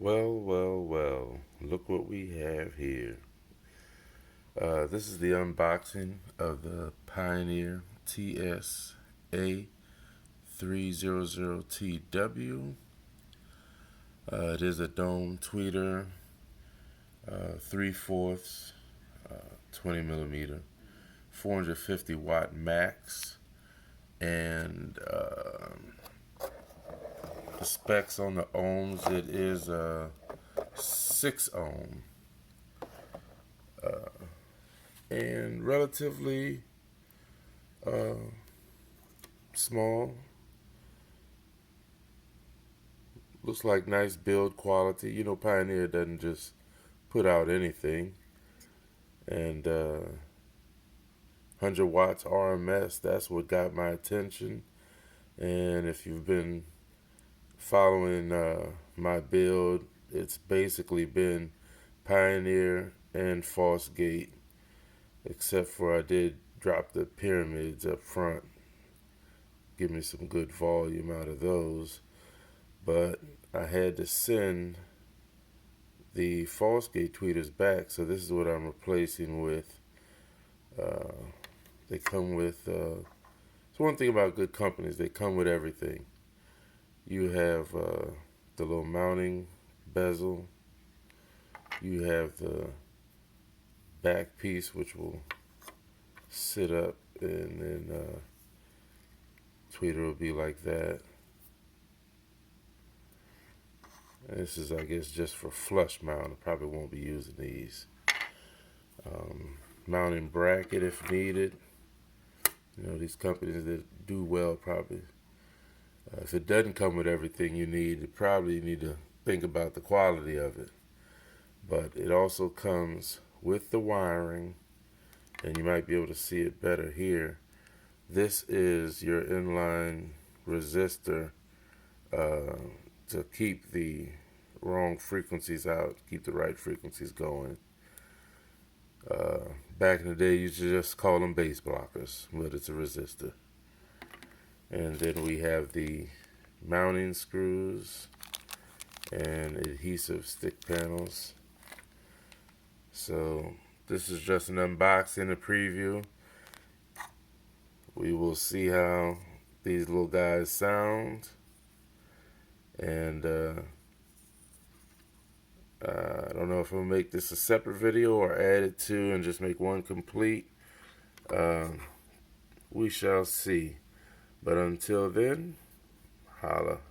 Well, look what we have here. This is the unboxing of the Pioneer TS A300TW. It is a dome tweeter, 3/4, 20 millimeter, 450 watt max, and the specs on the ohms, it is 6 ohm. And relatively uh, small. Looks like nice build quality. You know, Pioneer doesn't just put out anything. And 100 watts RMS, that's what got my attention. And if you've been following my build, it's basically been Pioneer and Fosgate, except for I did drop the pyramids up front. Give me some good volume out of those. But I had to send the Fosgate tweeters back, so this is what I'm replacing with. They come with, it's one thing about good companies, they come with everything. You have the little mounting bezel, you have the back piece which will sit up, and then tweeter will be like that. And this is, I guess, just for flush mount. I probably won't be using these. Mounting bracket if needed. You know, these companies that do well probably. If it doesn't come with everything you need, you probably need to think about the quality of it. But it also comes with the wiring, and you might be able to see it better here. This is your inline resistor to keep the wrong frequencies out, keep the right frequencies going. Back in the day, you used to just call them base blockers, but it's a resistor. And then we have the mounting screws and adhesive stick panels. So this is just an unboxing, a preview. We will see how these little guys sound. And I don't know if I'm going to make this a separate video or add it to and just make one complete. We shall see. But until then, holla.